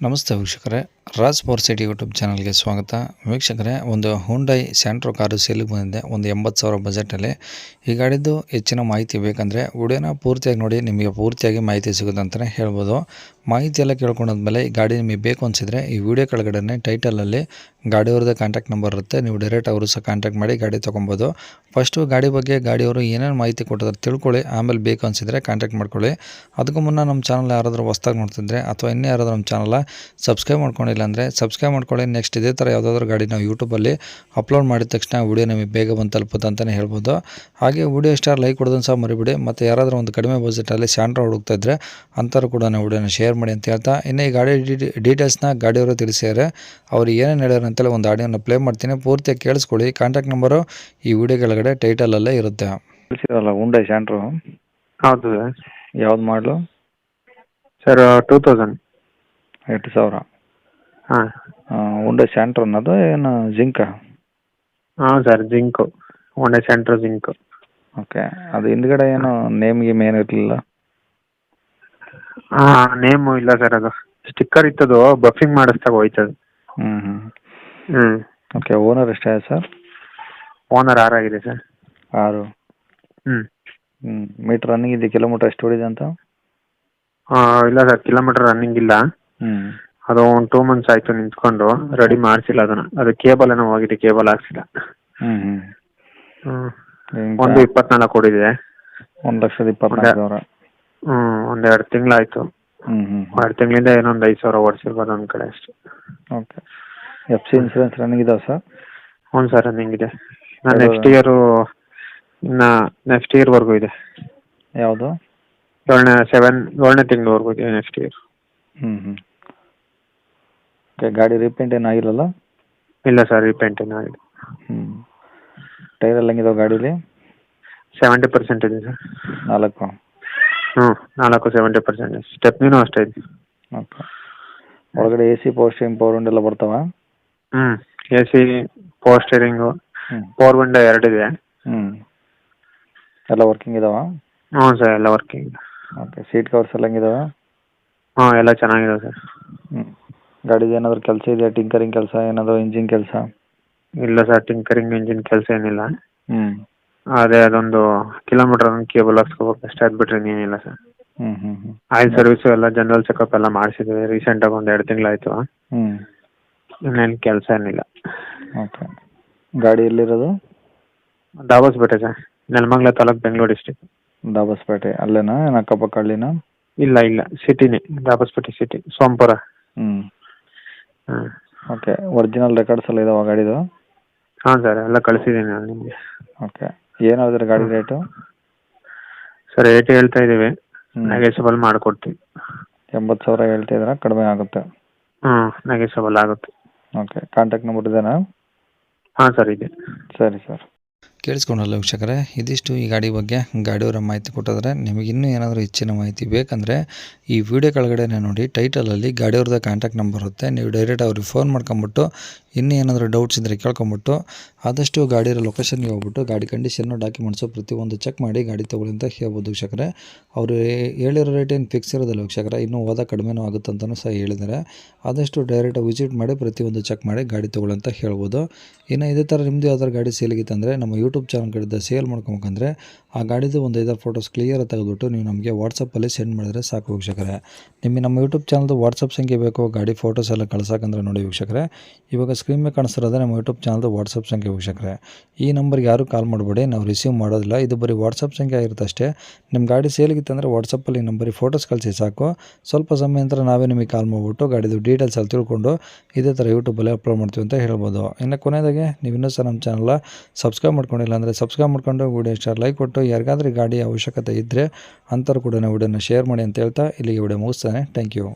ನಮಸ್ತೆ ವೀಕ್ಷಕರೇ, Raj power city YouTube ಚಾನಲ್ಗೆ ಸ್ವಾಗತ. ವೀಕ್ಷಕರೇ, ಒಂದು ಹುಂಡೈ ಸ್ಯಾಂಟ್ರೋ ಕಾರು ಸೇಲಿಗೆ ಬಂದಿದೆ. ಒಂದು 80,000 ಬಜೆಟಲ್ಲಿ. ಈ ಗಾಡಿದ್ದು ಹೆಚ್ಚಿನ ಮಾಹಿತಿ ಬೇಕಂದರೆ ವಿಡಿಯೋನ ಪೂರ್ತಿಯಾಗಿ ನೋಡಿ, ನಿಮಗೆ ಪೂರ್ತಿಯಾಗಿ ಮಾಹಿತಿ ಸಿಗುತ್ತೆ ಅಂತಲೇ ಹೇಳ್ಬೋದು. ಮಾಹಿತಿ ಎಲ್ಲ ಕೇಳ್ಕೊಂಡಾದ್ಮೇಲೆ ಈ ಗಾಡಿ ನಿಮಗೆ ಬೇಕು ಅನಿಸಿದರೆ ಈ ವಿಡಿಯೋ ಕೆಳಗಡೆ ಟೈಟಲಲ್ಲಿ ಗಾಡಿಯವ್ರದ್ದು ಕಾಂಟ್ಯಾಕ್ಟ್ ನಂಬರ್ ಇರುತ್ತೆ. ನೀವು ಡೈರೆಕ್ಟ್ ಅವರು ಸಹ ಕಾಂಟ್ಯಾಕ್ಟ್ ಮಾಡಿ ಗಾಡಿ ತೊಗೊಬೋದು. ಫಸ್ಟು ಗಾಡಿ ಬಗ್ಗೆ ಗಾಡಿಯವರು ಏನೇನು ಮಾಹಿತಿ ಕೊಟ್ಟಿದ್ದಾರೆ ತಿಳ್ಕೊಳ್ಳಿ, ಆಮೇಲೆ ಬೇಕು ಅನಿಸಿದರೆ ಕಾಂಟ್ಯಾಕ್ಟ್ ಮಾಡ್ಕೊಳ್ಳಿ. ಅದಕ್ಕೂ ಮುನ್ನ ನಮ್ಮ ಚಾನಲ್ ಯಾರಾದರೂ ಹೊಸ್ದಾಗಿ ನೋಡ್ತಿದ್ರೆ ಅಥವಾ ಇನ್ನೂ ಯಾರಾದರೂ ನಮ್ಮ ಚಾನಲ್ ಸಬ್ಸ್ಕ್ರೈಬ್ ಮಾಡ್ಕೊಂಡಿಲ್ಲ ಅಂದರೆ ಸಬ್ಸ್ಕ್ರೈಬ್ ಮಾಡ್ಕೊಳ್ಳಿ. ನೆಕ್ಸ್ಟ್ ಇದೇ ಥರ ಯಾವುದಾದ್ರೂ ಗಾಡಿ ನಾವು ಯೂಟ್ಯೂಬಲ್ಲಿ ಅಪ್ಲೋಡ್ ಮಾಡಿದ ತಕ್ಷಣ ವಿಡಿಯೋ ನಿಮಗೆ ಬೇಗ ಬಂದು ತಲುಪುತ್ತೆ ಅಂತಲೇ ಹೇಳ್ಬೋದು. ಹಾಗೆ ವಿಡಿಯೋ ಇಷ್ಟ ಲೈಕ್ ಕೊಡೋದನ್ನು ಸಹ ಮರಿಬಿಡಿ. ಮತ್ತು ಯಾರಾದರೂ ಒಂದು ಕಡಿಮೆ ಬಜೆಟಲ್ಲಿ ಸ್ಯಾಂಟ್ರೋ ಹುಡುಕ್ತಾ ಇದ್ದರೆ ಅಂಥವ್ರು ಕೂಡ ನಾವು ವಿಡಿಯೋನ ಶೇರ್ ಮಾಡಿ ಅಂತ ಹೇಳ್ತಾ, ಇನ್ನು ಈ ಗಾಡಿ ಡೀಟೇಲ್ಸ್ನ ಗಾಡಿಯವರು ತಿಳಿಸಿದ್ದಾರೆ. ಅವ್ರು ಏನೇನು ಹೇಳ್ಯಾರ ಅಂತೇಳಿ ಒಂದು ಆಡಿಯೋನ ಪ್ಲೇ ಮಾಡ್ತೀನಿ, ಪೂರ್ತಿಯಾಗಿ ಕೇಳಿಸ್ಕೊಳ್ಳಿ. ಕಾಂಟ್ಯಾಕ್ಟ್ ನಂಬರು ಈ ವಿಡಿಯೋ ಕೆಳಗಡೆ ಟೈಟಲಲ್ಲೇ ಇರುತ್ತೆ. ತಿಳಿಸಿರಲ್ಲ ಹುಂಡೈ ಸ್ಯಾಂಟ್ರೋ. ಹೌದು ಸರ್. ಯಾವ್ದು ಮಾಡಲು ಸರ್ 2000. 2000. ಹಾಂ ಹುಂಡೈ ಸ್ಯಾಂಟ್ರೋ ಅನ್ನೋದು ಏನು ಜಿಂಕಾ? ಹಾಂ ಸರ್, ಜಿಂಕು, ಹೋಂಡಾ ಸೆಂಟ್ರೋ ಜಿಂಕು. ಓಕೆ, ಅದು ಹಿಂದ್ಗಡೆ ಏನು ನೇಮ್ ಗೀಮ್ ಏನು ಇರಲಿಲ್ಲ? ಹಾಂ, ನೇಮು ಇಲ್ಲ ಸರ್, ಅದು ಸ್ಟಿಕ್ಕರ್ ಇತ್ತದು, ಬಫಿಂಗ್ ಮಾಡಿಸ್ದಾಗ ಹೋಯ್ತದು. ಹ್ಞೂ. ಓಕೆ, ಓನರ್ ಎಷ್ಟೇ ಸರ್? ಓನರ್ 6 ಆಗಿದೆ ಸರ್. 6. ಹ್ಞೂ. ಮೀಟ್ರ್ ರನ್ನಿಂಗ್ ಇದೆ, ಕಿಲೋಮೀಟ್ರ್ ಎಷ್ಟು ಹೊಡಿದೆ ಅಂತ? ಇಲ್ಲ ಸರ್, ಕಿಲೋಮೀಟರ್ ರನ್ನಿಂಗ್ ಇಲ್ಲ. ಅದು ಒಂದು 2 months ಆಯಿತು ನಿಂತ್ಕೊಂಡು, ರೆಡಿ ಮಾಡಿಸಿಲ್ಲ ಅದನ್ನು. ಅದು ಕೇಬಲ್ ಏನೋ ಹೋಗಿದೆ, ಕೇಬಲ್ ಹಾಕ್ಸಿಲ್ಲ. ಹ್ಞೂ. ಒಂದು 24 ಹೊಡಿದೆ. 1,24,000. ಹ್ಞೂ, ಒಂದು 2 ತಿಂಗಳಾಯಿತು. 2 ತಿಂಗಳಿಂದ ಏನೋ ಒಂದು 5,000 ಓಡಿಸಿರ್ಬೋದು ಒಂದು ಕಡೆ ಅಷ್ಟೇ. Okay, F C insurance running ಇದಾವೆ ಸರ್? ಹ್ಞೂ ಸರ್, ರನ್ನಿಂಗ್ ಇದೆ. ನಾನು ನೆಕ್ಸ್ಟ್ ಇಯರ್ವರೆಗೂ ಇದೆ. ಯಾವುದು? 7ನೇ ತಿಂಗಳವರೆಗೂ ಇದೆ ನೆಕ್ಸ್ಟ್ ಇಯರ್. ಓಕೆ, ಗಾಡಿ ರೀಪೇಂಟ್ ಏನು ಆಗಿಲ್ಲಲ್ಲ? ಇಲ್ಲ ಸರ್, ರೀಪೇಂಟ್ ಏನೂ ಆಗಿದೆ. ಟೈರ್ ಎಲ್ಲ ಹೆಂಗಿದಾವೆ ಗಾಡೀಲಿ? 70% ಇದೆ ಸರ್. 4? ಹ್ಞೂ, 70%. ಸ್ಟೆಪ್ನಿನೂ ಅಷ್ಟೇ ಇದೆ. ಓಕೆ, ಒಳಗಡೆ A C, power steering, power window ಎಲ್ಲ ಬರ್ತಾವ? A C, power steering, power window 2 ಇದೆ. ಎಲ್ಲ ವರ್ಕಿಂಗ್ ಇದಾವ? ಹ್ಞೂ ಸರ್, ಎಲ್ಲ ವರ್ಕಿಂಗ್ ಇದೆ. ಓಕೆ, ಸೀಟ್ ಕವರ್ಸ್ ಎಲ್ಲ ಹೆಂಗಿದಾವೆ? ಹಾಂ, ಎಲ್ಲ ಚೆನ್ನಾಗಿದೆ ಸರ್. ಗಾಡಿದು ಏನಾದರೂ ಕೆಲಸ ಇದೆಯಾ? ಟಿಂಕರಿಂಗ್ ಕೆಲಸ ಏನಾದರೂ, ಇಂಜಿನ್ ಕೆಲಸ? ಇಲ್ಲ ಸರ್, ಟಿಂಕರಿಂಗ್, ಇಂಜಿನ್ ಕೆಲಸ ಏನಿಲ್ಲ. ಅದೇ ಅದೊಂದು ಕಿಲೋಮೀಟರ್ ಕೇಬಲ್ ಹಾಕ್ಸ್ಕೋಬೇಕು ಅಷ್ಟೇ, ಅದು ಬಿಟ್ಟರೆ ಏನಿಲ್ಲ ಸರ್. ಆಯಿಲ್ ಸರ್ವಿಸು ಎಲ್ಲ ಜನರಲ್ ಚೆಕಪ್ ಎಲ್ಲ ಮಾಡಿಸಿದ್ವಿ ರೀಸೆಂಟಾಗಿ, ಒಂದು 2 ತಿಂಗಳಾಯಿತು. ಇನ್ನೇನು ಕೆಲಸ ಏನಿಲ್ಲ. ಓಕೆ, ಗಾಡಿ ಎಲ್ಲಿರೋದು? Dabaspete sir, Nelamangala taluk, Bengaluru district. ದಾಬಸ್ಪೇಟೆ ಅಲ್ಲೇನಾ, ಏನು ಅಕ್ಕಪಕ್ಕ ಹಳ್ಳಿನಾ? ಇಲ್ಲ, ಸಿಟಿನೇ, Dabaspete city, Sompura. Okay, original records ಎಲ್ಲ ಇದಾವ ಗಾಡಿದು? ಹಾಂ ಸರ್, ಎಲ್ಲ ಕಳಿಸಿದ್ದೀನಿ ನಾನು ನಿಮಗೆ. ಓಕೆ, ಏನು ಹೇಳಿದ್ರಿ ಗಾಡಿ ರೇಟು? ಸರ್ 80 ಹೇಳ್ತಾ ಇದ್ದೀವಿ, ನೆಗೆಸಬಲ್ ಮಾಡಿಕೊಡ್ತೀವಿ. 80,000 ಹೇಳ್ತಿದ್ದೀರಾ? ಕಡಿಮೆ ಆಗುತ್ತೆ? ನೆಗೆಸಬಲ್ ಆಗುತ್ತೆ. ಓಕೆ, ಕಾಂಟ್ಯಾಕ್ಟ್ ನಂಬರ್ ಇದೆಯಾ? ಹಾಂ ಸರ್, ಇದೆ. ಸರಿ ಸರ್, ಕೇಳಿಸ್ಕೊಂಡಲ್ಲ ವೀಕ್ಷಕರೇ, ಇದಿಷ್ಟು ಈ ಗಾಡಿ ಬಗ್ಗೆ ಗಾಡಿಯವರ ಮಾಹಿತಿ ಕೊಟ್ಟಿದ್ರೆ. ನಿಮಗೆ ಇನ್ನೂ ಏನಾದರೂ ಹೆಚ್ಚಿನ ಮಾಹಿತಿ ಬೇಕಂದರೆ ಈ ವಿಡಿಯೋ ಕೆಳಗಡೆ ನೋಡಿ, ಟೈಟಲಲ್ಲಿ ಗಾಡಿಯವ್ರದ್ದು ಕಾಂಟ್ಯಾಕ್ಟ್ ನಂಬರ್ ಇರುತ್ತೆ. ನೀವು ಡೈರೆಕ್ಟ್ ಅವ್ರಿಗೆ ಫೋನ್ ಮಾಡ್ಕೊಂಬಿಟ್ಟು ಇನ್ನೂ ಏನಾದರೂ ಡೌಟ್ಸ್ ಇದ್ದರೆ ಕೇಳ್ಕೊಂಬಿಟ್ಟು ಆದಷ್ಟು ಗಾಡಿಯ ಲೊಕೇಶನ್ಗೆ ಹೋಗ್ಬಿಟ್ಟು ಗಾಡಿ ಕಂಡೀಷನ್ನು, ಡಾಕ್ಯುಮೆಂಟ್ಸು ಪ್ರತಿಯೊಂದು ಚೆಕ್ ಮಾಡಿ ಗಾಡಿ ತೊಗೊಳ್ಳಿ ಅಂತ ಹೇಳ್ಬೋದು ವೀಕ್ಷಕರೇ. ಅವರು ಹೇಳಿರೋ ರೇಟ್ ಏನು ಫಿಕ್ಸ್ ಇರೋದಿಲ್ಲ ವೀಕ್ಷಕರೇ, ಇನ್ನೂ ಹೋದ ಕಡಿಮೆನೂ ಆಗುತ್ತೆ ಅಂತಲೂ ಸಹ ಹೇಳಿದ್ದಾರೆ. ಆದಷ್ಟು ಡೈರೆಕ್ಟಾಗಿ ವಿಸಿಟ್ ಮಾಡಿ ಪ್ರತಿಯೊಂದು ಚೆಕ್ ಮಾಡಿ ಗಾಡಿ ತೊಗೊಳ್ಳಿ ಅಂತ ಹೇಳ್ಬೋದು. ಇನ್ನು ಇದೇ ಥರ ನಿಮ್ಮದು ಯಾವ್ದಾದ್ರು ಗಾಡಿ ಸೇಲಿಗಿತ್ತಂದರೆ ನಮ್ಮ ಯೂಟ್ಯೂಬ್ ಚಾನಲ್ ಕಡೆಯಿಂದ ಸೇಲ್ ಮಾಡ್ಕೊಬೇಕಂದ್ರೆ ಆ ಗಾಡಿದು ಒಂದು 5 ಫೋಟೋಸ್ ಕ್ಲಿಯರ್ ತೆಗೆದುಬಿಟ್ಟು ನೀವು ನಮಗೆ ವಾಟ್ಸಪ್ಪಲ್ಲಿ ಸೆಂಡ್ ಮಾಡಿದ್ರೆ ಸಾಕು ವೀಕ್ಷಕರೇ. ನಿಮಗೆ ನಮ್ಮ ಯೂಟ್ಯೂಬ್ ಚಾನಲ್ದು ವಾಟ್ಸಪ್ ಸಂಖ್ಯೆ ಬೇಕು ಗಾಡಿ ಫೋಟೋಸ್ ಎಲ್ಲ ಕಳ್ಸೋಕಂದ್ರೆ ನೋಡಿ ವೀಕ್ಷಕರೇ, ಇವಾಗ ಸ್ಕ್ರೀನ್ ಮೇಲೆ ಕಾಣಿಸ್ತಿರೋದೇ ನಮ್ಮ ಯೂಟ್ಯೂಬ್ ಚಾನಲ್ದು ವಾಟ್ಸಪ್ ಸಂಖ್ಯೆ ವೀಕ್ಷಕರೇ. ಈ ನಂಬರ್ಗೆ ಯಾರೂ ಕಾಲ್ ಮಾಡಬೇಡಿ, ನಾವು ರಿಸೀವ್ ಮಾಡೋದಿಲ್ಲ. ಇದು ಬರೀ ವಾಟ್ಸಪ್ ಸಂಖ್ಯೆ ಆಗಿರುತ್ತೆ ಅಷ್ಟೇ. ನಿಮ್ಮ ಗಾಡಿ ಸೇಲಿಗಿತ್ತಂದರೆ ವಾಟ್ಸಪ್ಪಲ್ಲಿ ನಂಬರಿಗೆ ಫೋಟೋಸ್ ಕಳಿಸಿ ಸಾಕು. ಸ್ವಲ್ಪ ಸಮಯ ನಂತರ ನಾವೇ ನಿಮಗೆ ಕಾಲ್ ಮಾಡಿಬಿಟ್ಟು ಗಾಡಿದು ಡೀಟೇಲ್ಸ್ ಅಲ್ಲಿ ತಿಳ್ಕೊಂಡು ಇದೇ ಥರ ಯೂಟ್ಯೂಬಲ್ಲಿ ಅಪ್ಲೋಡ್ ಮಾಡ್ತೀವಿ ಅಂತ ಹೇಳ್ಬೋದು. ಇನ್ನು ಕೊನೆಯದಾಗಿ ನೀವು ಇನ್ನೂ ಸಹ ನಮ್ಮ ಚಾನಲ್ ಸಬ್ಸ್ಕ್ರೈಬ್ ಮಾಡ್ಕೊಂಡಿಲ್ಲ ಅಂದರೆ ಸಬ್ಸ್ಕ್ರೈಬ್ ಮಾಡ್ಕೊಂಡು ವಿಡಿಯೋ ಇಷ್ಟ ಲೈಕ್ ಕೊಟ್ಟು ಯಾರಿಗಾದ್ರೂ ಗಾಡಿ ಅವಶ್ಯಕತೆ ಇದ್ದರೆ ಅಂಥವ್ರು ಕೂಡ ವಿಡಿಯೋನ ಶೇರ್ ಮಾಡಿ ಅಂತ ಹೇಳ್ತಾ ಇಲ್ಲಿಗೆ ವಿಡಿಯೋ ಮುಗಿಸ್ತಾನೆ. Thank you.